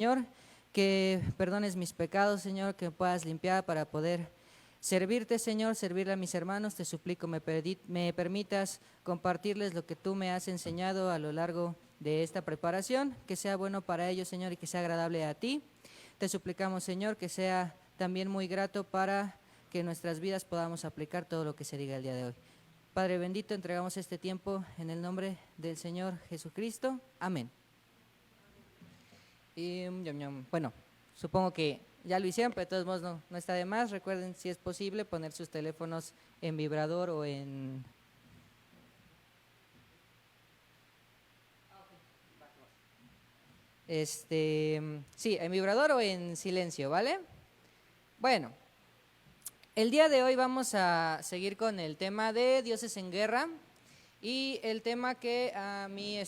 Señor, que perdones mis pecados, Señor, que me puedas limpiar para poder servirte, Señor, servirle a mis hermanos. Te suplico me permitas compartirles lo que tú me has enseñado a lo largo de esta preparación, que sea bueno para ellos, Señor, y que sea agradable a ti. Te suplicamos, Señor, que sea también muy grato para que en nuestras vidas podamos aplicar todo lo que se diga el día de hoy. Padre bendito, entregamos este tiempo en el nombre del Señor Jesucristo. Amén. Y, bueno, supongo que ya lo hicieron, pero de todos modos no está de más. Recuerden, si es posible, poner sus teléfonos en vibrador o en... sí, en vibrador o en silencio, ¿vale? Bueno, el día de hoy vamos a seguir con el tema de dioses en guerra. Y el tema que a mí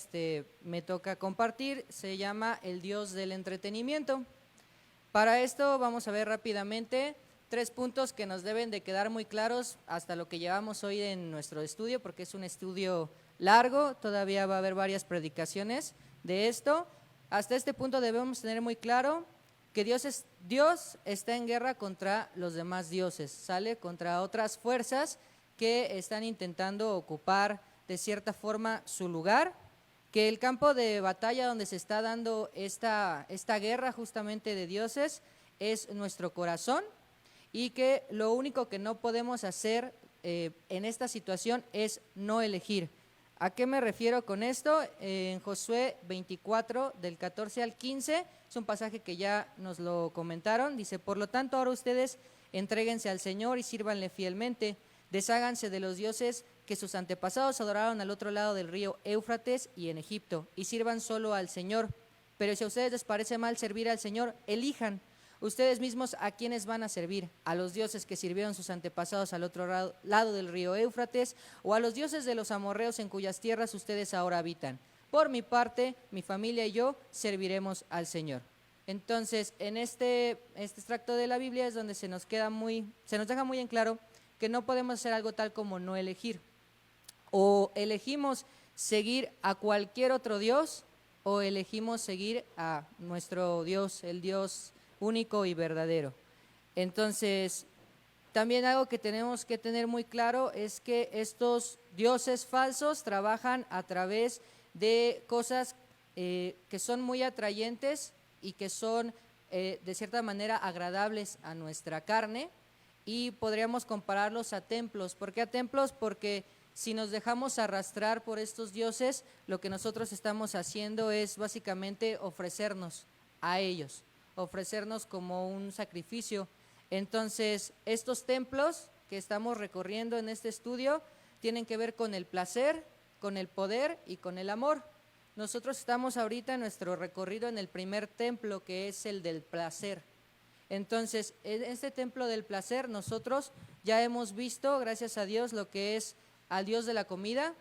me toca compartir se llama el Dios del entretenimiento. Para esto vamos a ver rápidamente 3 puntos que nos deben de quedar muy claros hasta lo que llevamos hoy en nuestro estudio, porque es un estudio largo, todavía va a haber varias predicaciones de esto. Hasta este punto debemos tener muy claro que Dios está en guerra contra los demás dioses, ¿sale? Contra otras fuerzas que están intentando ocupar de cierta forma su lugar, que el campo de batalla donde se está dando esta guerra justamente de dioses es nuestro corazón, y que lo único que no podemos hacer en esta situación es no elegir. ¿A qué me refiero con esto? En Josué 24, del 14 al 15, es un pasaje que ya nos lo comentaron, dice: por lo tanto ahora ustedes entréguense al Señor y sírvanle fielmente, desháganse de los dioses que sus antepasados adoraron al otro lado del río Éufrates y en Egipto, y sirvan solo al Señor. Pero si a ustedes les parece mal servir al Señor, elijan ustedes mismos a quienes van a servir: a los dioses que sirvieron sus antepasados al otro lado del río Éufrates, o a los dioses de los amorreos en cuyas tierras ustedes ahora habitan. Por mi parte, mi familia y yo serviremos al Señor. Entonces, en este extracto de la Biblia es donde se nos deja muy en claro que no podemos hacer algo tal como no elegir. O elegimos seguir a cualquier otro Dios, o elegimos seguir a nuestro Dios, el Dios único y verdadero. Entonces, también algo que tenemos que tener muy claro es que estos dioses falsos trabajan a través de cosas que son muy atrayentes y que son de cierta manera agradables a nuestra carne, y podríamos compararlos a templos. ¿Por qué a templos? Porque si nos dejamos arrastrar por estos dioses, lo que nosotros estamos haciendo es básicamente ofrecernos a ellos, ofrecernos como un sacrificio. Entonces, estos templos que estamos recorriendo en este estudio tienen que ver con el placer, con el poder y con el amor. Nosotros estamos ahorita en nuestro recorrido en el primer templo, que es el del placer. Entonces, en este templo del placer nosotros ya hemos visto, gracias a Dios, lo que es al Dios de la comida,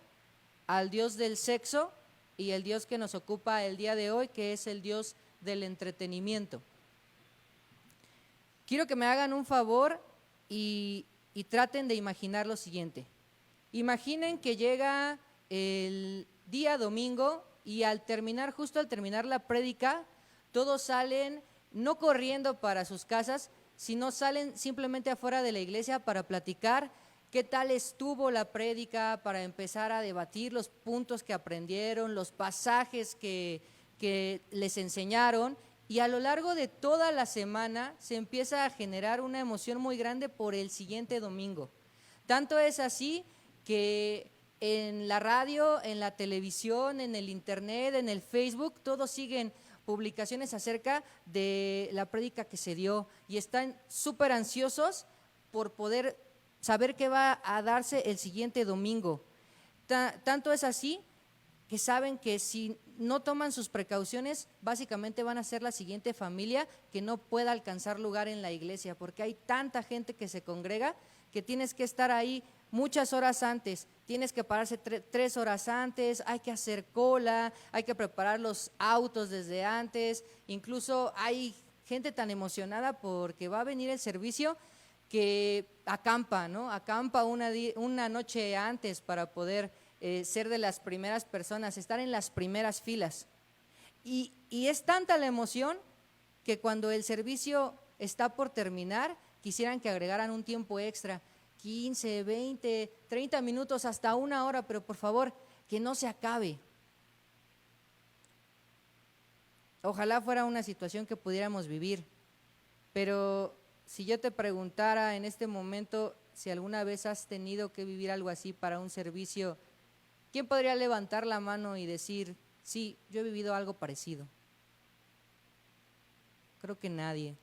al Dios del sexo y el Dios que nos ocupa el día de hoy, que es el Dios del entretenimiento. Quiero que me hagan un favor y traten de imaginar lo siguiente. Imaginen que llega el día domingo y justo al terminar la prédica, todos salen no corriendo para sus casas, sino salen simplemente afuera de la iglesia para platicar qué tal estuvo la prédica, para empezar a debatir los puntos que aprendieron, los pasajes que les enseñaron, y a lo largo de toda la semana se empieza a generar una emoción muy grande por el siguiente domingo. Tanto es así que en la radio, en la televisión, en el internet, en el Facebook, todos siguen publicaciones acerca de la prédica que se dio y están súper ansiosos por poder saber qué va a darse el siguiente domingo. Tanto es así que saben que si no toman sus precauciones, básicamente van a ser la siguiente familia que no pueda alcanzar lugar en la iglesia, porque hay tanta gente que se congrega que tienes que estar ahí muchas horas antes, tienes que pararse 3 horas antes, hay que hacer cola, hay que preparar los autos desde antes, incluso hay gente tan emocionada porque va a venir el servicio que acampa, ¿no? Acampa una noche antes para poder ser de las primeras personas, estar en las primeras filas. Y es tanta la emoción que cuando el servicio está por terminar, quisieran que agregaran un tiempo extra, 15, 20, 30 minutos, hasta 1 hora, pero por favor, que no se acabe. Ojalá fuera una situación que pudiéramos vivir, pero si yo te preguntara en este momento si alguna vez has tenido que vivir algo así para un servicio, ¿quién podría levantar la mano y decir, sí, yo he vivido algo parecido? Creo que nadie.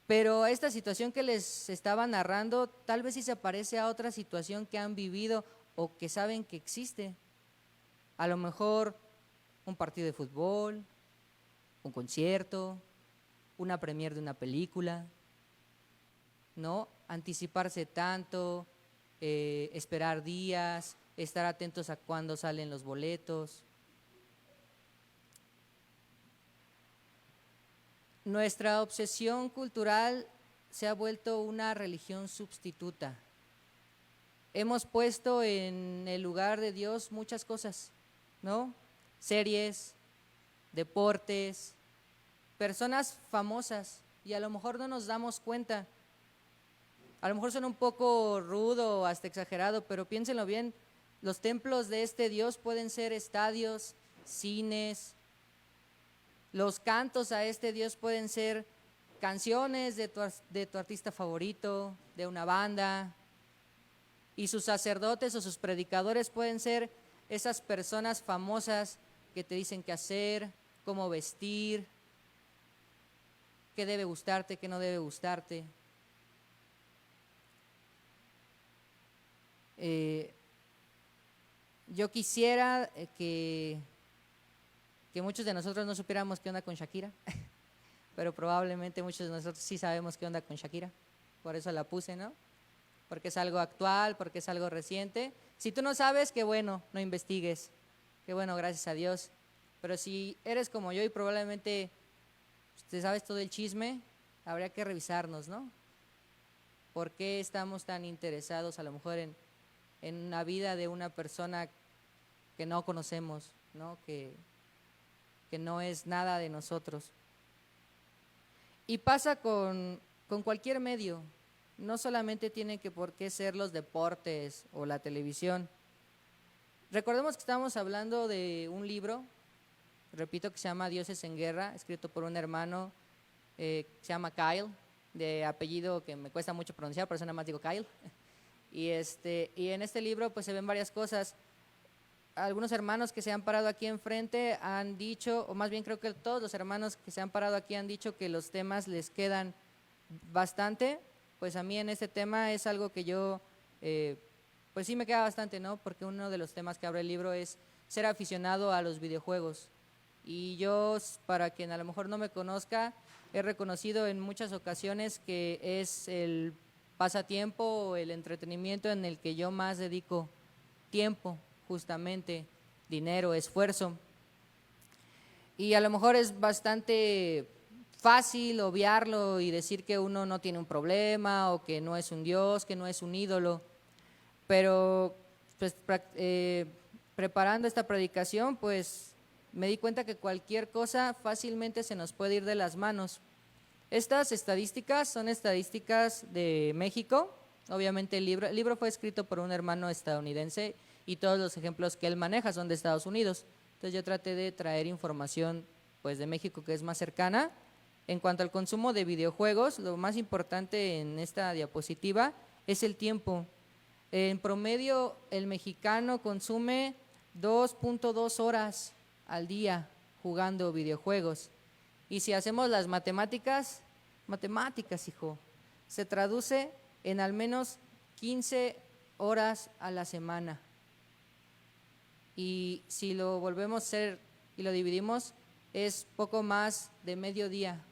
Pero esta situación que les estaba narrando, tal vez sí se parece a otra situación que han vivido o que saben que existe. A lo mejor un partido de fútbol, un concierto, una premier de una película, ¿no? Anticiparse tanto, esperar días, estar atentos a cuándo salen los boletos. Nuestra obsesión cultural se ha vuelto una religión sustituta. Hemos puesto en el lugar de Dios muchas cosas, ¿no? Series, deportes, personas famosas, y a lo mejor no nos damos cuenta. A lo mejor suena un poco rudo o hasta exagerado, pero piénsenlo bien, los templos de este Dios pueden ser estadios, cines. Los cantos a este Dios pueden ser canciones de tu artista favorito, de una banda, y sus sacerdotes o sus predicadores pueden ser esas personas famosas que te dicen qué hacer, cómo vestir, qué debe gustarte, qué no debe gustarte. Yo quisiera que muchos de nosotros no supiéramos qué onda con Shakira, pero probablemente muchos de nosotros sí sabemos qué onda con Shakira, por eso la puse, ¿no? Porque es algo actual, porque es algo reciente. Si tú no sabes, qué bueno, no investigues, qué bueno, gracias a Dios. Pero si eres como yo y probablemente te sabes todo el chisme, habría que revisarnos, ¿no? ¿Por qué estamos tan interesados a lo mejor en la vida de una persona que no conocemos, ¿no? Que no es nada de nosotros? Y pasa con cualquier medio, no solamente tiene que por qué ser los deportes o la televisión. Recordemos que estamos hablando de un libro, repito, que se llama Dioses en Guerra, escrito por un hermano que se llama Kyle, de apellido que me cuesta mucho pronunciar, por eso nada más digo Kyle. Y en este libro pues se ven varias cosas. Algunos hermanos que se han parado aquí enfrente han dicho, o más bien creo que todos los hermanos que se han parado aquí han dicho que los temas les quedan bastante. Pues a mí en este tema es algo que yo, pues sí me queda bastante, ¿no? Porque uno de los temas que abre el libro es ser aficionado a los videojuegos. Y yo, para quien a lo mejor no me conozca, he reconocido en muchas ocasiones que es el pasatiempo o el entretenimiento en el que yo más dedico tiempo, justamente, dinero, esfuerzo. Y a lo mejor es bastante fácil obviarlo y decir que uno no tiene un problema o que no es un Dios, que no es un ídolo, pero pues, preparando esta predicación pues me di cuenta que cualquier cosa fácilmente se nos puede ir de las manos. Estas estadísticas son estadísticas de México. Obviamente el libro fue escrito por un hermano estadounidense y todos los ejemplos que él maneja son de Estados Unidos. Entonces yo traté de traer información pues de México, que es más cercana. En cuanto al consumo de videojuegos, lo más importante en esta diapositiva es el tiempo. En promedio el mexicano consume 2.2 horas al día jugando videojuegos. Y si hacemos las matemáticas, hijo, se traduce en al menos 15 horas a la semana. Y si lo volvemos a hacer y lo dividimos, es poco más de mediodía.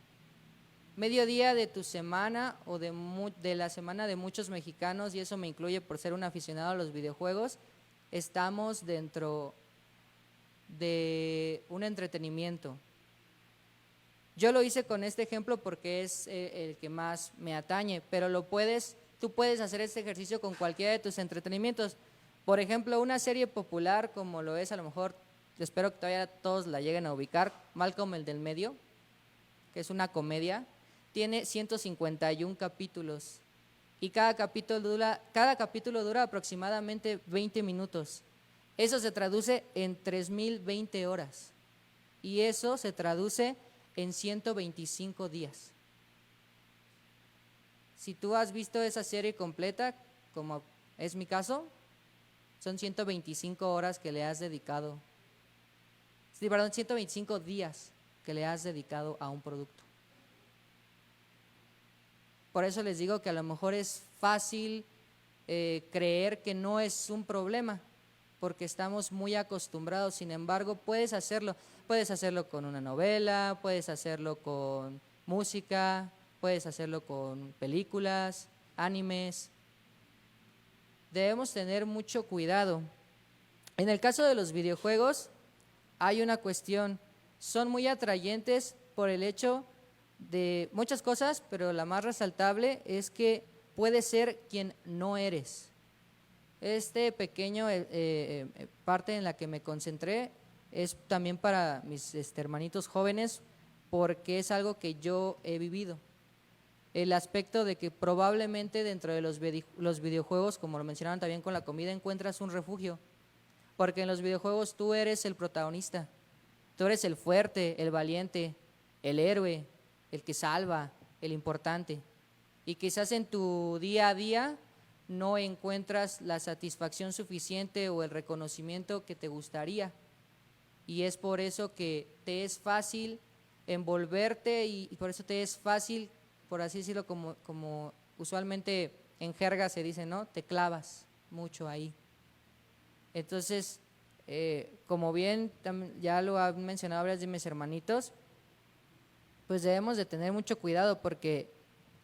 Mediodía de tu semana o de la semana de muchos mexicanos, y eso me incluye por ser un aficionado a los videojuegos, estamos dentro de un entretenimiento. Yo lo hice con este ejemplo porque es el que más me atañe, pero tú puedes hacer este ejercicio con cualquiera de tus entretenimientos. Por ejemplo, una serie popular como lo es, a lo mejor, espero que todavía todos la lleguen a ubicar, Malcolm el del medio. que es una comedia, tiene 151 capítulos y cada capítulo dura aproximadamente 20 minutos. Eso se traduce en 3020 horas y eso se traduce en 125 días. Si tú has visto esa serie completa, como es mi caso, son 125 horas que le has dedicado. Sí, perdón, 125 días que le has dedicado a un producto. Por eso les digo que a lo mejor es fácil creer que no es un problema, porque estamos muy acostumbrados. Sin embargo, puedes hacerlo con una novela, puedes hacerlo con música, puedes hacerlo con películas, animes. Debemos tener mucho cuidado. En el caso de los videojuegos, hay una cuestión, son muy atrayentes por el hecho de muchas cosas, pero la más resaltable es que puedes ser quien no eres. Este pequeño parte en la que me concentré es también para mis hermanitos jóvenes, porque es algo que yo he vivido. El aspecto de que probablemente dentro de los videojuegos, como lo mencionaban también con la comida, encuentras un refugio, porque en los videojuegos tú eres el protagonista, tú eres el fuerte, el valiente, el héroe, el que salva, el importante. Y quizás en tu día a día no encuentras la satisfacción suficiente o el reconocimiento que te gustaría. Y es por eso que te es fácil envolverte y por eso te es fácil, por así decirlo, como usualmente en jerga se dice, ¿no? Te clavas mucho ahí. Entonces, como bien ya lo han mencionado varias de mis hermanitos, pues debemos de tener mucho cuidado porque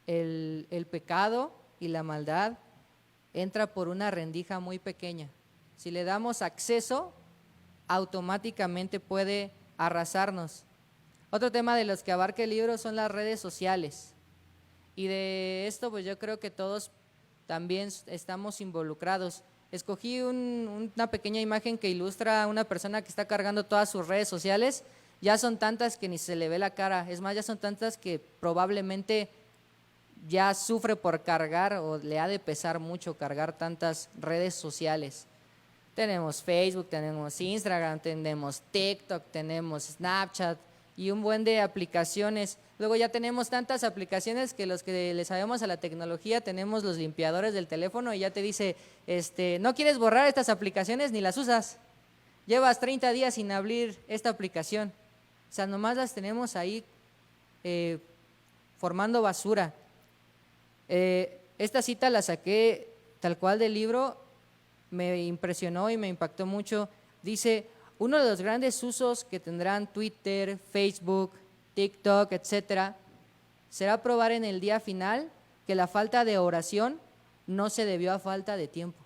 el pecado y la maldad entra por una rendija muy pequeña. Si le damos acceso, automáticamente puede arrasarnos. Otro tema de los que abarca el libro son las redes sociales. Y de esto pues yo creo que todos también estamos involucrados. Escogí una pequeña imagen que ilustra a una persona que está cargando todas sus redes sociales. Ya son tantas que ni se le ve la cara. Es más, ya son tantas que probablemente ya sufre por cargar o le ha de pesar mucho cargar tantas redes sociales. Tenemos Facebook, tenemos Instagram, tenemos TikTok, tenemos Snapchat y un buen de aplicaciones. Luego ya tenemos tantas aplicaciones que los que le sabemos a la tecnología tenemos los limpiadores del teléfono y ya te dice, no quieres borrar estas aplicaciones ni las usas. Llevas 30 días sin abrir esta aplicación. O sea, nomás las tenemos ahí formando basura. Esta cita la saqué tal cual del libro, me impresionó y me impactó mucho. Dice, uno de los grandes usos que tendrán Twitter, Facebook, TikTok, etcétera, será probar en el día final que la falta de oración no se debió a falta de tiempo.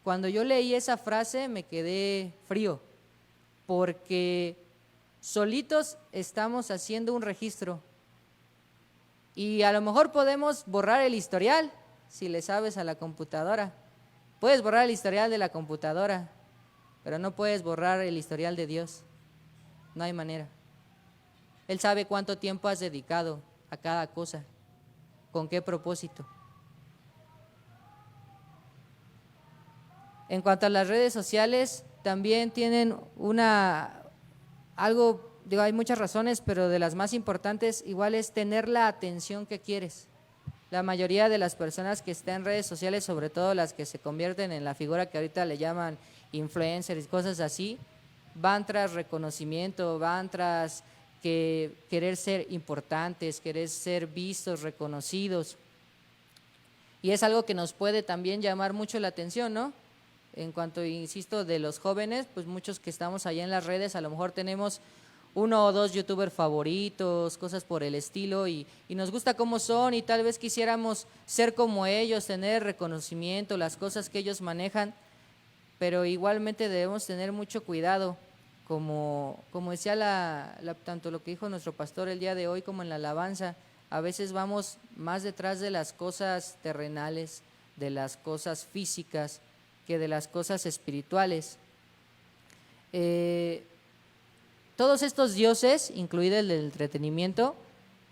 Cuando yo leí esa frase me quedé frío, porque solitos estamos haciendo un registro y a lo mejor podemos borrar el historial si le sabes a la computadora. Puedes borrar el historial de la computadora, pero no puedes borrar el historial de Dios. No hay manera. Él sabe cuánto tiempo has dedicado a cada cosa, con qué propósito. En cuanto a las redes sociales, también tienen hay muchas razones, pero de las más importantes igual es tener la atención que quieres. La mayoría de las personas que están en redes sociales, sobre todo las que se convierten en la figura que ahorita le llaman influencers y cosas así, van tras reconocimiento, van tras querer ser importantes, querer ser vistos, reconocidos. Y es algo que nos puede también llamar mucho la atención, ¿no? En cuanto, insisto, de los jóvenes, pues muchos que estamos allá en las redes, a lo mejor tenemos 1 o 2 youtubers favoritos, cosas por el estilo, y nos gusta cómo son y tal vez quisiéramos ser como ellos, tener reconocimiento, las cosas que ellos manejan, pero igualmente debemos tener mucho cuidado, como decía tanto lo que dijo nuestro pastor el día de hoy como en la alabanza, a veces vamos más detrás de las cosas terrenales, de las cosas físicas, que de las cosas espirituales. todos estos dioses, incluido el del entretenimiento,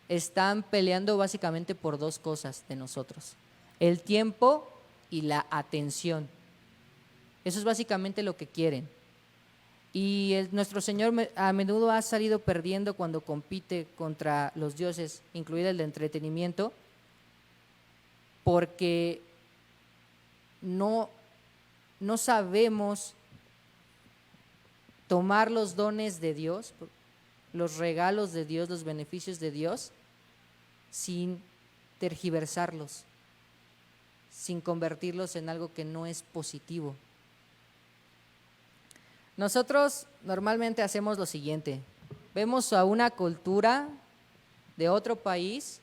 están peleando básicamente por dos cosas de nosotros: el tiempo y la atención. Eso es básicamente lo que quieren. Y nuestro Señor a menudo ha salido perdiendo cuando compite contra los dioses, incluido el de entretenimiento, porque no sabemos tomar los dones de Dios, los regalos de Dios, los beneficios de Dios, sin tergiversarlos, sin convertirlos en algo que no es positivo. Nosotros normalmente hacemos lo siguiente: vemos a una cultura de otro país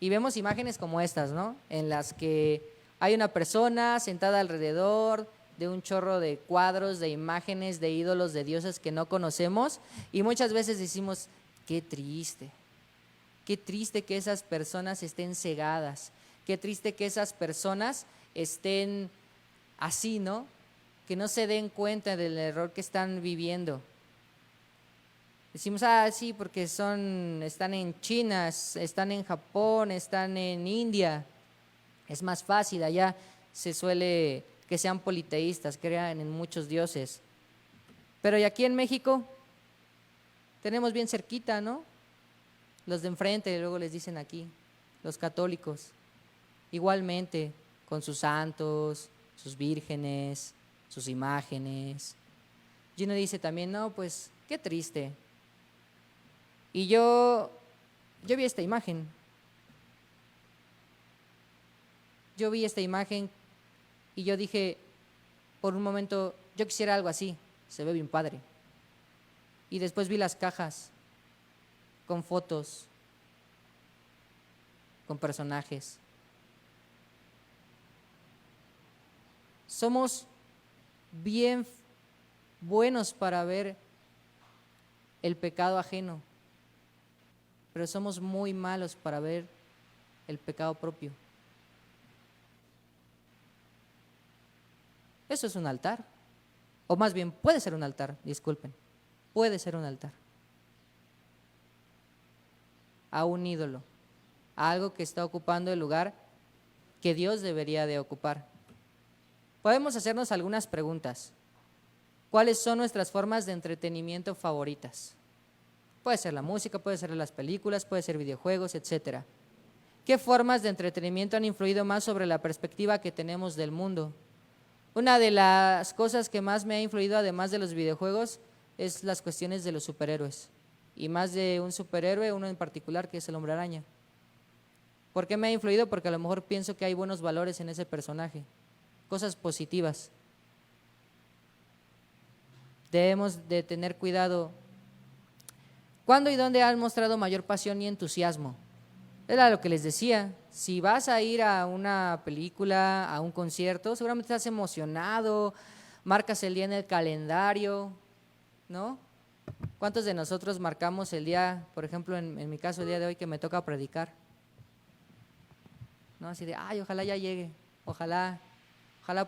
y vemos imágenes como estas, ¿no? En las que hay una persona sentada alrededor de un chorro de cuadros, de imágenes, de ídolos, de dioses que no conocemos, y muchas veces decimos: qué triste que esas personas estén cegadas, qué triste que esas personas estén así, ¿no? Que no se den cuenta del error que están viviendo. Decimos: sí, porque están en China, están en Japón, están en India, es más fácil, allá se suele que sean politeístas, crean en muchos dioses. Pero y aquí en México tenemos bien cerquita, ¿no? Los de enfrente, luego les dicen aquí, los católicos, igualmente, con sus santos, sus vírgenes, sus imágenes. Y uno dice también: no, pues qué triste. Y yo vi esta imagen. Yo vi esta imagen y yo dije por un momento: yo quisiera algo así, se ve bien padre. Y después vi las cajas con fotos, con personajes. Somos bien buenos para ver el pecado ajeno, pero somos muy malos para ver el pecado propio. Eso es un altar, o más bien puede ser un altar, disculpen, puede ser un altar a un ídolo, a algo que está ocupando el lugar que Dios debería de ocupar. Podemos hacernos algunas preguntas. ¿Cuáles son nuestras formas de entretenimiento favoritas? Puede ser la música, puede ser las películas, puede ser videojuegos, etc. ¿Qué formas de entretenimiento han influido más sobre la perspectiva que tenemos del mundo? Una de las cosas que más me ha influido, además de los videojuegos, es las cuestiones de los superhéroes. Y más de un superhéroe, uno en particular, que es el Hombre Araña. ¿Por qué me ha influido? Porque a lo mejor pienso que hay buenos valores en ese personaje, cosas positivas. Debemos de tener cuidado. ¿Cuándo y dónde han mostrado mayor pasión y entusiasmo? Era lo que les decía. Si vas a ir a una película, a un concierto, seguramente estás emocionado, marcas el día en el calendario, ¿no? ¿Cuántos de nosotros marcamos el día, por ejemplo, en mi caso, el día de hoy que me toca predicar? ¿No? Así de: ay, ojalá ya llegue, ojalá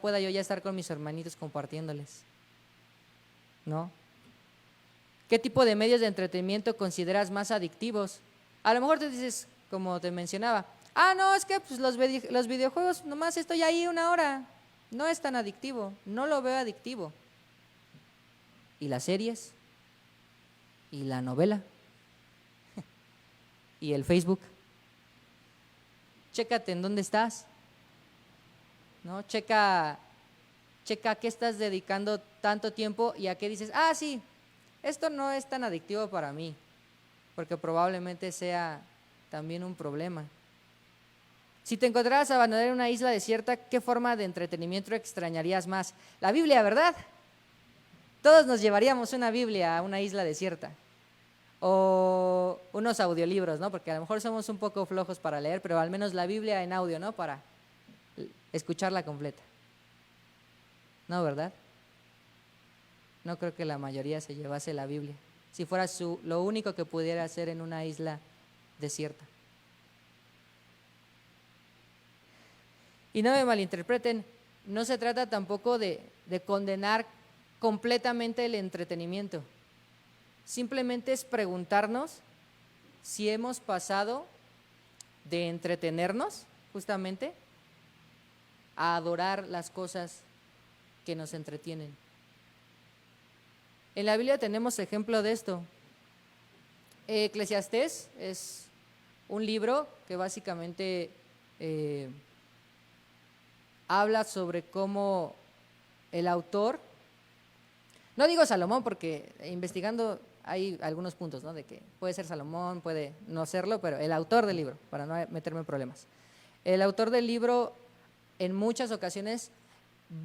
pueda yo ya estar con mis hermanitos compartiéndoles, ¿no? ¿Qué tipo de medios de entretenimiento consideras más adictivos? A lo mejor te dices, como te mencionaba: no, es que pues los videojuegos, nomás estoy ahí una hora, no es tan adictivo, no lo veo adictivo. ¿Y las series? ¿Y la novela? ¿Y el Facebook? Chécate en dónde estás, ¿no? Checa a qué estás dedicando tanto tiempo y a qué dices: sí, esto no es tan adictivo para mí, porque probablemente sea también un problema. Si te encontraras abandonado en una isla desierta, ¿qué forma de entretenimiento extrañarías más? La Biblia, ¿verdad? Todos nos llevaríamos una Biblia a una isla desierta. O unos audiolibros, ¿no? Porque a lo mejor somos un poco flojos para leer, pero al menos la Biblia en audio, ¿no? Para escucharla completa. ¿No, verdad? No creo que la mayoría se llevase la Biblia, si fuera lo único que pudiera hacer en una isla desierta. Y no me malinterpreten, no se trata tampoco de condenar completamente el entretenimiento. simplemente es preguntarnos si hemos pasado de entretenernos justamente a adorar las cosas que nos entretienen. En la Biblia tenemos ejemplo de esto. Eclesiastés es un libro que básicamente habla sobre cómo el autor, no digo Salomón porque investigando hay algunos puntos, ¿no? De que puede ser Salomón, puede no serlo, pero el autor del libro, para no meterme en problemas. El autor del libro en muchas ocasiones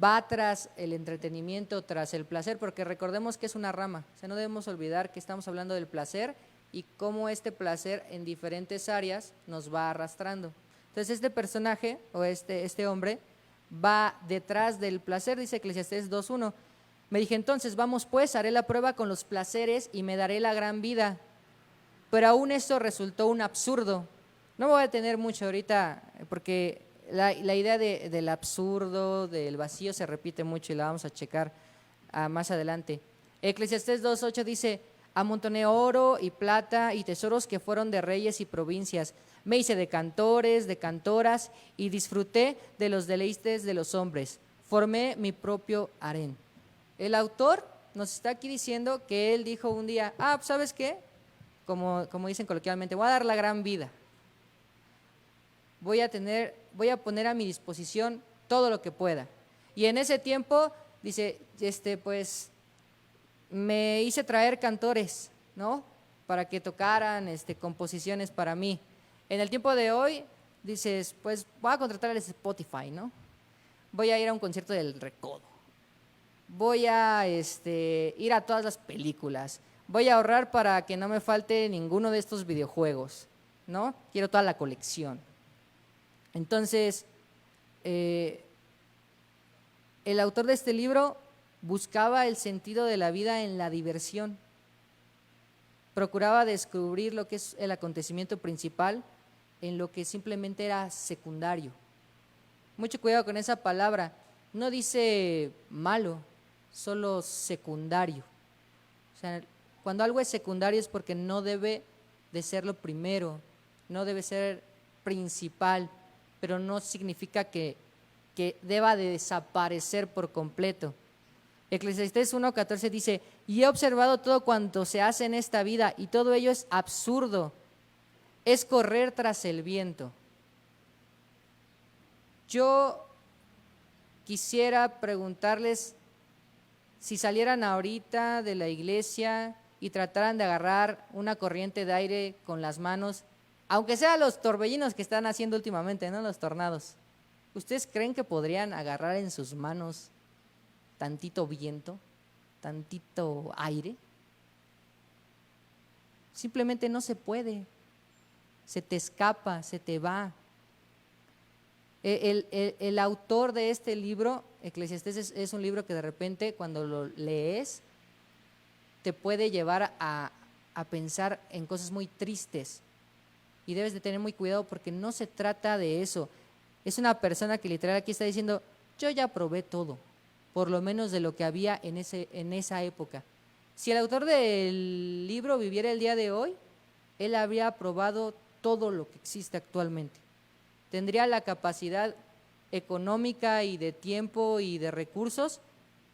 va tras el entretenimiento, tras el placer, porque recordemos que es una rama, o sea, no debemos olvidar que estamos hablando del placer y cómo este placer en diferentes áreas nos va arrastrando. Entonces este personaje o este hombre va detrás del placer, dice Eclesiastés 2:1. Me dije entonces, vamos pues, haré la prueba con los placeres y me daré la gran vida. Pero aún esto resultó un absurdo. No me voy a detener mucho ahorita porque la idea del absurdo, del vacío se repite mucho y la vamos a checar más adelante. Eclesiastés 2:8 dice, amontoné oro y plata y tesoros que fueron de reyes y provincias. Me hice de cantores, de cantoras y disfruté de los deleites de los hombres. Formé mi propio harén. El autor nos está aquí diciendo que él dijo un día, ¿sabes qué? Como dicen coloquialmente, voy a dar la gran vida. Voy a poner a mi disposición todo lo que pueda. Y en ese tiempo, dice, pues me hice traer cantores, ¿no? Para que tocaran composiciones para mí. En el tiempo de hoy, dices, pues voy a contratar al Spotify, ¿no? Voy a ir a un concierto del Recodo. Voy a ir a todas las películas. Voy a ahorrar para que no me falte ninguno de estos videojuegos, ¿no? Quiero toda la colección. Entonces, el autor de este libro buscaba el sentido de la vida en la diversión. Procuraba descubrir lo que es el acontecimiento principal en lo que simplemente era secundario. Mucho cuidado con esa palabra. No dice malo, solo secundario. O sea, cuando algo es secundario es porque no debe de ser lo primero, no debe ser principal, pero no significa que deba de desaparecer por completo. Eclesiastés 1:14 dice, y he observado todo cuanto se hace en esta vida y todo ello es absurdo, es correr tras el viento. Yo quisiera preguntarles, si salieran ahorita de la iglesia y trataran de agarrar una corriente de aire con las manos, aunque sean los torbellinos que están haciendo últimamente, ¿no? Los tornados, ¿ustedes creen que podrían agarrar en sus manos tantito viento, tantito aire? Simplemente no se puede, se te escapa, se te va. El autor de este libro, Eclesiastés, es un libro que de repente cuando lo lees te puede llevar a pensar en cosas muy tristes y debes de tener muy cuidado porque no se trata de eso. Es una persona que literal aquí está diciendo, yo ya probé todo, por lo menos de lo que había en esa época. Si el autor del libro viviera el día de hoy, él habría probado todo lo que existe actualmente. Tendría la capacidad económica y de tiempo y de recursos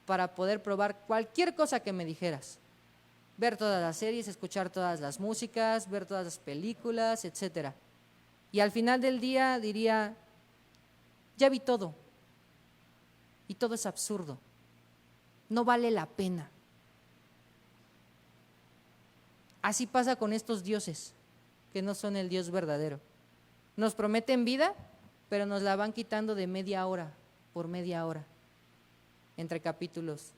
para poder probar cualquier cosa que me dijeras. Ver todas las series, escuchar todas las músicas, ver todas las películas, etc. Y al final del día diría, ya vi todo. Y todo es absurdo. No vale la pena. Así pasa con estos dioses que no son el Dios verdadero. Nos prometen vida, pero nos la van quitando de media hora por media hora, entre capítulos,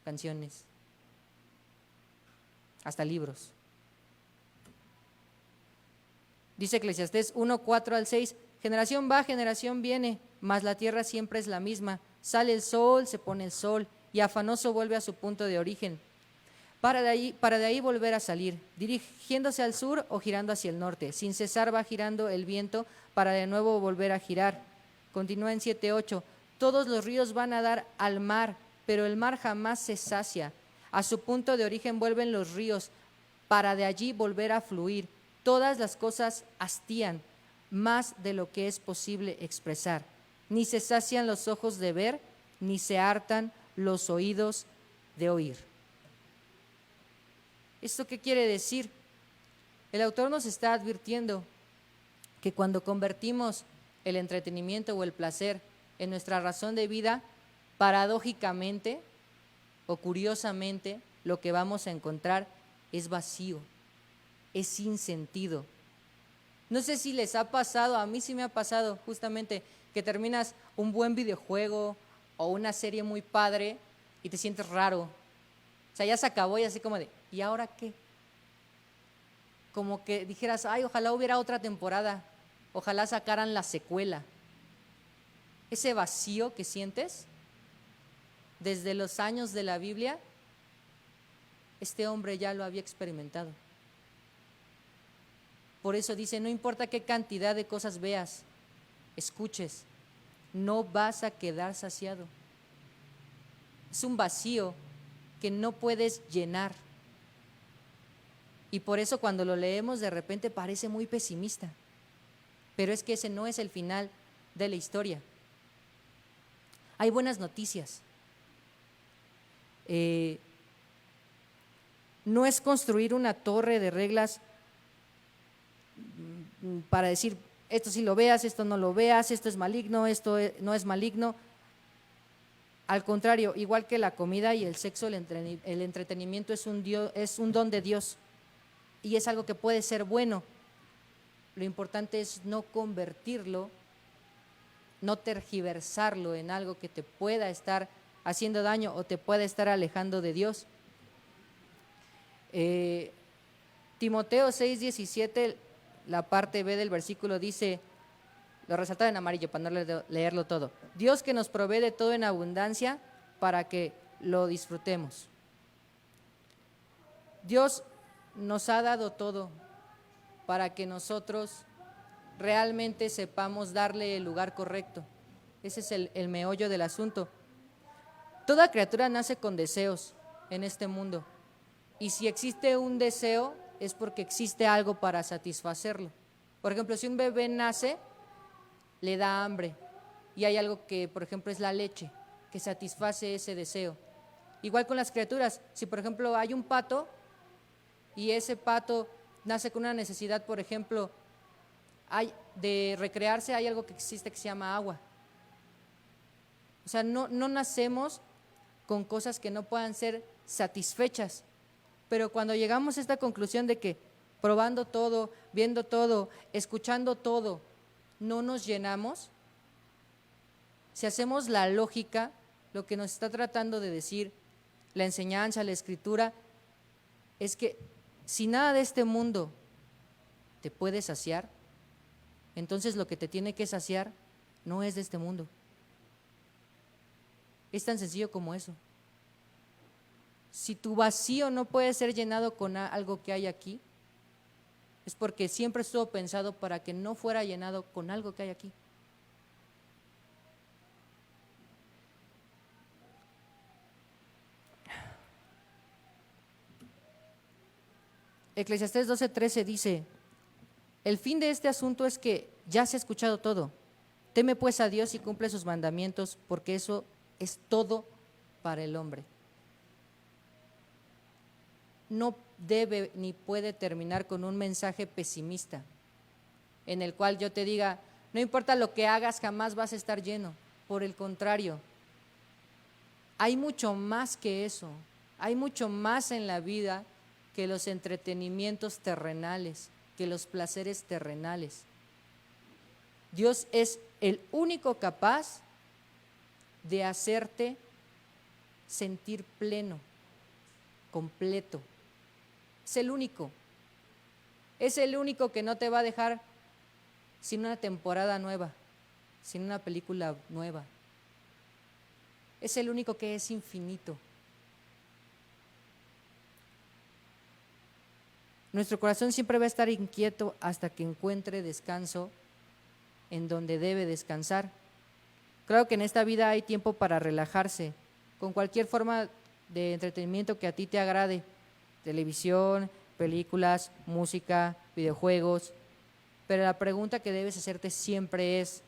canciones, hasta libros. Dice Eclesiastés 1:4-6, generación va, generación viene, mas la tierra siempre es la misma. Sale el sol, se pone el sol, y afanoso vuelve a su punto de origen. Para de ahí volver a salir, dirigiéndose al sur o girando hacia el norte. Sin cesar va girando el viento para de nuevo volver a girar. Continúa en 7:8. Todos los ríos van a dar al mar, pero el mar jamás se sacia. A su punto de origen vuelven los ríos, para de allí volver a fluir. Todas las cosas hastían más de lo que es posible expresar. Ni se sacian los ojos de ver, ni se hartan los oídos de oír. ¿Esto qué quiere decir? El autor nos está advirtiendo que cuando convertimos el entretenimiento o el placer en nuestra razón de vida, paradójicamente o curiosamente, lo que vamos a encontrar es vacío, es sin sentido. No sé si les ha pasado, a mí sí me ha pasado justamente que terminas un buen videojuego o una serie muy padre y te sientes raro. O sea, ya se acabó y así como de, ¿y ahora qué? Como que dijeras, ay, ojalá hubiera otra temporada, ojalá sacaran la secuela. Ese vacío que sientes desde los años de la Biblia, este hombre ya lo había experimentado. Por eso dice, no importa qué cantidad de cosas veas, escuches, no vas a quedar saciado. Es un vacío que no puedes llenar. Y por eso cuando lo leemos de repente parece muy pesimista. Pero es que ese no es el final de la historia. Hay buenas noticias. No es construir una torre de reglas para decir, esto sí lo veas, esto no lo veas, esto es maligno, esto no es maligno. Al contrario, igual que la comida y el sexo, el entretenimiento es un don de Dios y es algo que puede ser bueno. Lo importante es no convertirlo, no tergiversarlo en algo que te pueda estar haciendo daño o te pueda estar alejando de Dios. Timoteo 6:17, la parte B del versículo dice, lo resaltaba en amarillo para no leerlo todo: Dios que nos provee de todo en abundancia para que lo disfrutemos. Dios nos ha dado todo para que nosotros realmente sepamos darle el lugar correcto. Ese es el meollo del asunto. Toda criatura nace con deseos en este mundo, y si existe un deseo es porque existe algo para satisfacerlo. Por ejemplo, si un bebé nace, le da hambre y hay algo que, por ejemplo, es la leche, que satisface ese deseo. Igual con las criaturas, si por ejemplo hay un pato y ese pato nace con una necesidad, por ejemplo, de recrearse, hay algo que existe que se llama agua. O sea, no nacemos con cosas que no puedan ser satisfechas, pero cuando llegamos a esta conclusión de que probando todo, viendo todo, escuchando todo, no nos llenamos, si hacemos la lógica, lo que nos está tratando de decir la enseñanza, la escritura, es que si nada de este mundo te puede saciar, entonces lo que te tiene que saciar no es de este mundo. Es tan sencillo como eso. Si tu vacío no puede ser llenado con algo que hay aquí, es porque siempre estuvo pensado para que no fuera llenado con algo que hay aquí. Eclesiastés 12:13 dice, el fin de este asunto es que ya se ha escuchado todo. Teme pues a Dios y cumple sus mandamientos, porque eso es todo para el hombre. No debe ni puede terminar con un mensaje pesimista, en el cual yo te diga, no importa lo que hagas, jamás vas a estar lleno. Por el contrario, hay mucho más que eso, hay mucho más en la vida que los entretenimientos terrenales, que los placeres terrenales. Dios es el único capaz de hacerte sentir pleno, completo. Es el único. Es el único que no te va a dejar sin una temporada nueva, sin una película nueva. Es el único que es infinito. Nuestro corazón siempre va a estar inquieto hasta que encuentre descanso en donde debe descansar. Claro que en esta vida hay tiempo para relajarse, con cualquier forma de entretenimiento que a ti te agrade, televisión, películas, música, videojuegos, pero la pregunta que debes hacerte siempre es,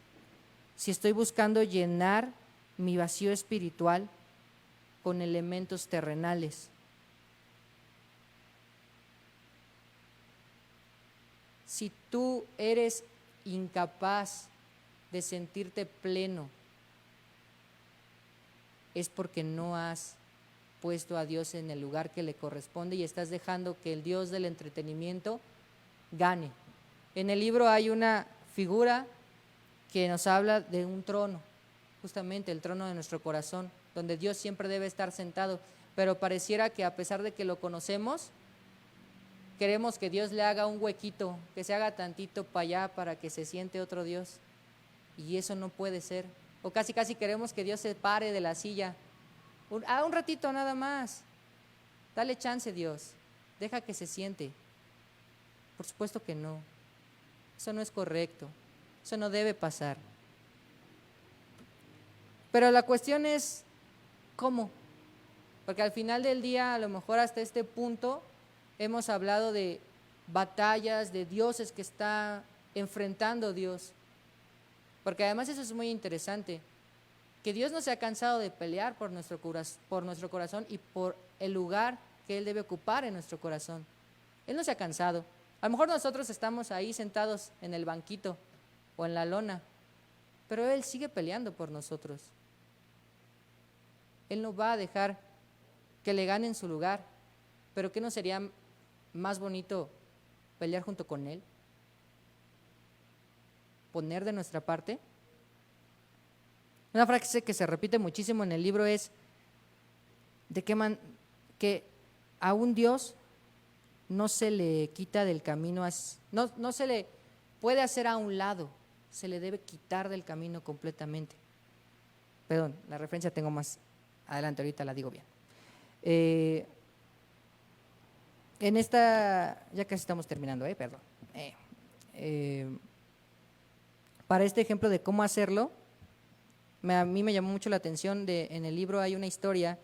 si estoy buscando llenar mi vacío espiritual con elementos terrenales. Si tú eres incapaz de sentirte pleno, es porque no has puesto a Dios en el lugar que le corresponde y estás dejando que el Dios del entretenimiento gane. En el libro hay una figura que nos habla de un trono, justamente el trono de nuestro corazón, donde Dios siempre debe estar sentado, pero pareciera que a pesar de que lo conocemos, queremos que Dios le haga un huequito, que se haga tantito para allá para que se siente otro Dios, y eso no puede ser. O casi queremos que Dios se pare de la silla, un ratito nada más, dale chance Dios, deja que se siente. Por supuesto que no, eso no es correcto, eso no debe pasar. Pero la cuestión es, ¿cómo? Porque al final del día, a lo mejor hasta este punto, hemos hablado de batallas, de dioses que está enfrentando Dios. Porque además eso es muy interesante, que Dios no se ha cansado de pelear por nuestro corazón y por el lugar que Él debe ocupar en nuestro corazón. Él no se ha cansado. A lo mejor nosotros estamos ahí sentados en el banquito o en la lona, pero Él sigue peleando por nosotros. Él no va a dejar que le ganen su lugar, pero ¿qué no sería más bonito pelear junto con Él? Poner de nuestra parte. Una frase que se repite muchísimo en el libro es que a un Dios no se le quita del camino, no se le puede hacer a un lado, se le debe quitar del camino completamente. Perdón, la referencia tengo más adelante, ahorita la digo bien. En esta, ya casi estamos terminando, perdón. Para este ejemplo de cómo hacerlo, a mí me llamó mucho la atención, en el libro hay una historia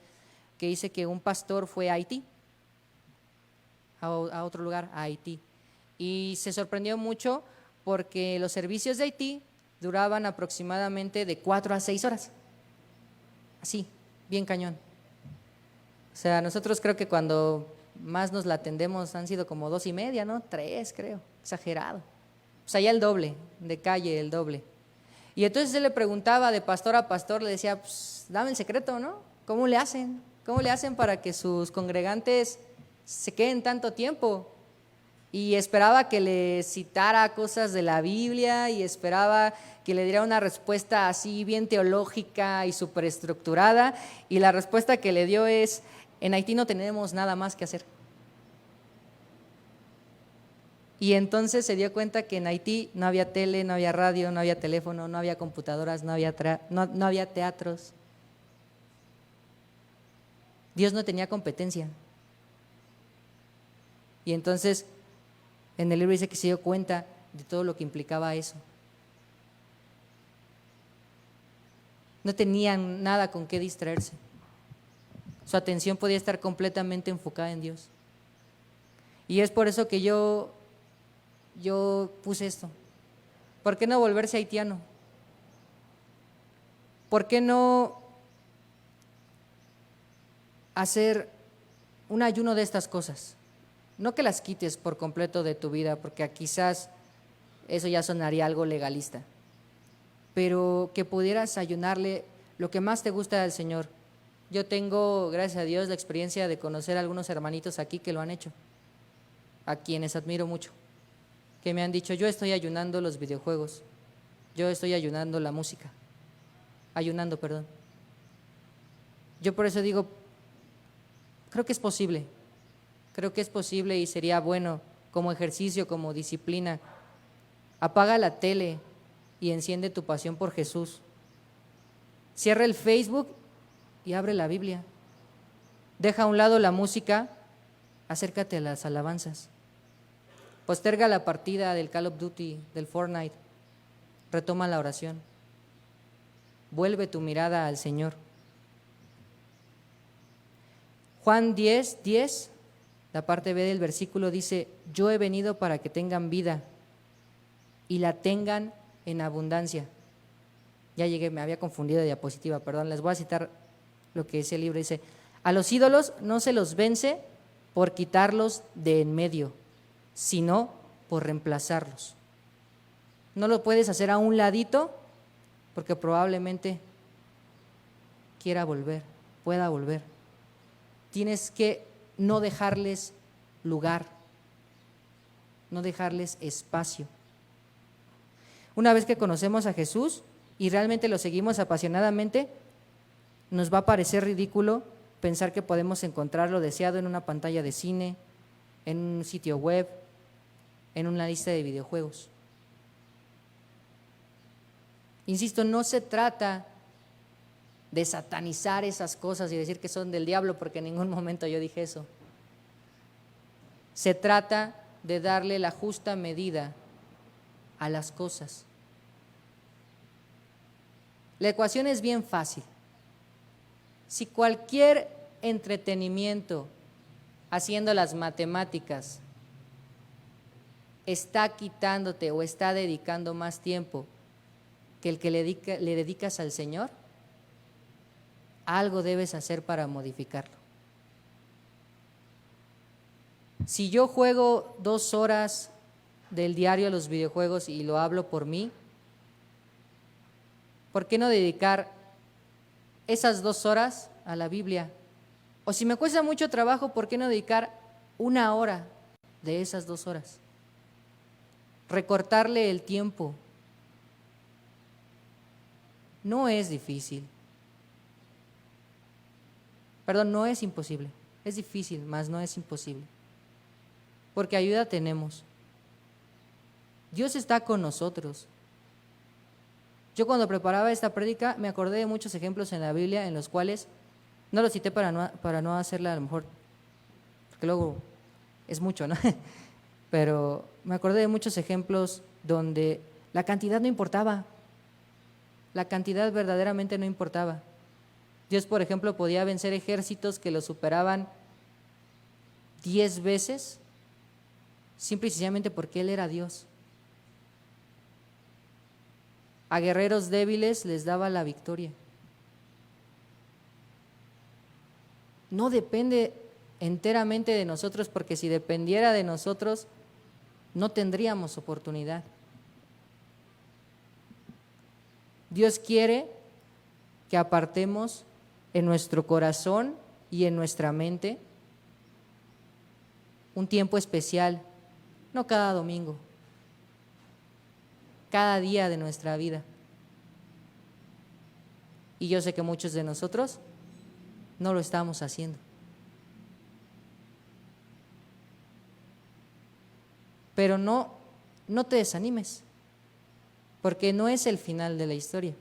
que dice que un pastor fue a Haití, a otro lugar, a Haití, y se sorprendió mucho porque los servicios de Haití duraban aproximadamente de 4 a 6 horas, así, bien cañón. O sea, nosotros creo que cuando más nos la atendemos han sido como 2:30, ¿no? 3, creo, exagerado. O sea, ya el doble, de calle el doble. Y entonces él le preguntaba de pastor a pastor, le decía, pues, dame el secreto, ¿no? ¿Cómo le hacen? ¿Cómo le hacen para que sus congregantes se queden tanto tiempo? Y esperaba que le citara cosas de la Biblia y esperaba que le diera una respuesta así bien teológica y súper estructurada. Y la respuesta que le dio es, en Haití no tenemos nada más que hacer. Y entonces se dio cuenta que en Haití no había tele, no había radio, no había teléfono, no había computadoras, no había teatros. Dios no tenía competencia. Y entonces en el libro dice que se dio cuenta de todo lo que implicaba eso. No tenían nada con qué distraerse. Su atención podía estar completamente enfocada en Dios. Y es por eso que yo puse esto. ¿Por qué no volverse haitiano? ¿Por qué no hacer un ayuno de estas cosas? No que las quites por completo de tu vida, porque quizás eso ya sonaría algo legalista, pero que pudieras ayunarle lo que más te gusta del Señor. Yo tengo, gracias a Dios, la experiencia de conocer a algunos hermanitos aquí que lo han hecho, a quienes admiro mucho, que me han dicho, yo estoy ayunando los videojuegos, yo estoy ayunando la música, Yo por eso digo, creo que es posible y sería bueno como ejercicio, como disciplina. Apaga la tele y enciende tu pasión por Jesús. Cierra el Facebook y abre la Biblia. Deja a un lado la música, acércate a las alabanzas. Posterga la partida del Call of Duty, del Fortnite. Retoma la oración. Vuelve tu mirada al Señor. Juan 10:10, la parte B del versículo dice, yo he venido para que tengan vida y la tengan en abundancia. Ya llegué, me había confundido de diapositiva, perdón, les voy a citar lo que dice el libro. Dice, a los ídolos no se los vence por quitarlos de en medio, sino por reemplazarlos. No lo puedes hacer a un ladito porque probablemente pueda volver. Tienes que no dejarles lugar, no dejarles espacio. Una vez que conocemos a Jesús y realmente lo seguimos apasionadamente, nos va a parecer ridículo pensar que podemos encontrar lo deseado en una pantalla de cine, en un sitio web, en una lista de videojuegos. Insisto, no se trata de satanizar esas cosas y decir que son del diablo, porque en ningún momento yo dije eso. Se trata de darle la justa medida a las cosas. La ecuación es bien fácil. Si cualquier entretenimiento haciendo las matemáticas está quitándote o está dedicando más tiempo que el que le dedicas al Señor, algo debes hacer para modificarlo. Si yo juego 2 horas del diario a los videojuegos y lo hablo por mí, ¿por qué no dedicar esas 2 horas a la Biblia? O si me cuesta mucho trabajo, ¿por qué no dedicar 1 hora de esas 2 horas? Recortarle el tiempo. No es difícil. Perdón, no es imposible. Es difícil, mas no es imposible. Porque ayuda tenemos. Dios está con nosotros. Yo cuando preparaba esta prédica me acordé de muchos ejemplos en la Biblia en los cuales, no los cité para no hacerla a lo mejor, porque luego es mucho, ¿no? Pero me acordé de muchos ejemplos donde la cantidad no importaba. La cantidad verdaderamente no importaba. Dios, por ejemplo, podía vencer ejércitos que lo superaban 10 veces, simple y sencillamente porque Él era Dios. A guerreros débiles les daba la victoria. No depende enteramente de nosotros, porque si dependiera de nosotros, no tendríamos oportunidad. Dios quiere que apartemos en nuestro corazón y en nuestra mente un tiempo especial, no cada domingo, cada día de nuestra vida. Y yo sé que muchos de nosotros no lo estamos haciendo. Pero no te desanimes, porque no es el final de la historia.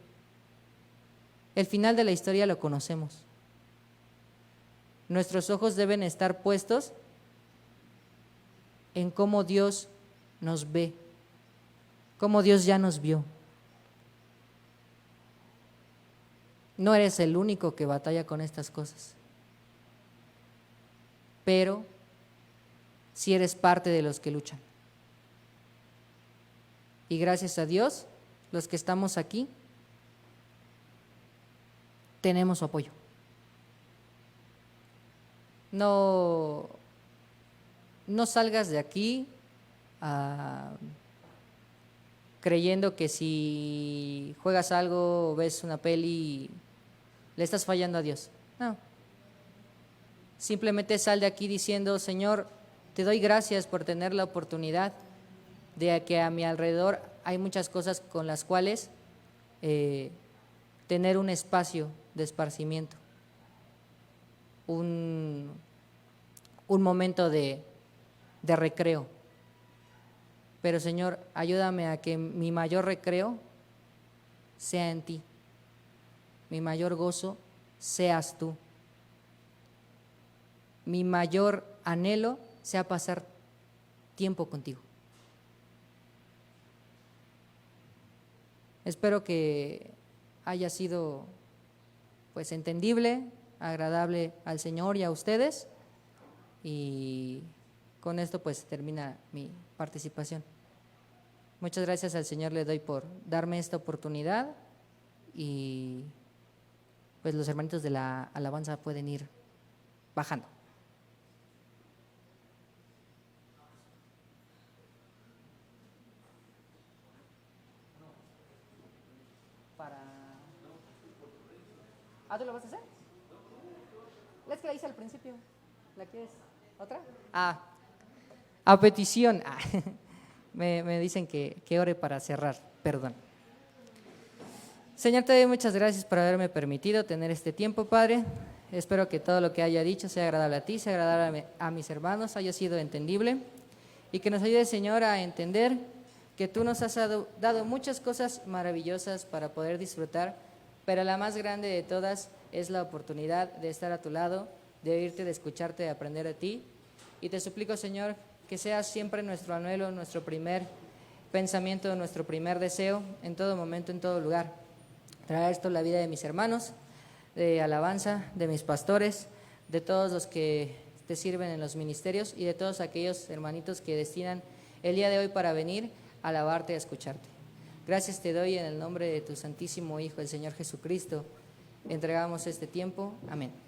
El final de la historia lo conocemos. Nuestros ojos deben estar puestos en cómo Dios nos ve, cómo Dios ya nos vio. No eres el único que batalla con estas cosas, pero sí eres parte de los que luchan. Y gracias a Dios, los que estamos aquí, tenemos su apoyo. No salgas de aquí creyendo que si juegas algo o ves una peli le estás fallando a Dios. No. Simplemente sal de aquí diciendo, Señor, te doy gracias por tener la oportunidad de que a mi alrededor hay muchas cosas con las cuales tener un espacio de esparcimiento, un momento de recreo. Pero Señor, ayúdame a que mi mayor recreo sea en ti, mi mayor gozo seas tú, mi mayor anhelo sea pasar tiempo contigo. Espero que haya sido pues entendible, agradable al Señor y a ustedes, y con esto pues termina mi participación. Muchas gracias al Señor le doy por darme esta oportunidad y pues los hermanitos de la alabanza pueden ir bajando. ¿Tú lo vas a hacer? Es que la hice al principio. ¿La quieres? ¿Otra? A petición. Me dicen que ore para cerrar, perdón. Señor, te doy muchas gracias por haberme permitido tener este tiempo, Padre. Espero que todo lo que haya dicho sea agradable a ti, sea agradable a mis hermanos, haya sido entendible y que nos ayude, Señor, a entender que tú nos has dado muchas cosas maravillosas para poder disfrutar, pero la más grande de todas es la oportunidad de estar a tu lado, de oírte, de escucharte, de aprender de ti. Y te suplico, Señor, que seas siempre nuestro anhelo, nuestro primer pensamiento, nuestro primer deseo, en todo momento, en todo lugar. Traer esto a la vida de mis hermanos, de alabanza, de mis pastores, de todos los que te sirven en los ministerios y de todos aquellos hermanitos que destinan el día de hoy para venir a alabarte y a escucharte. Gracias te doy en el nombre de tu santísimo Hijo, el Señor Jesucristo. Entregamos este tiempo. Amén.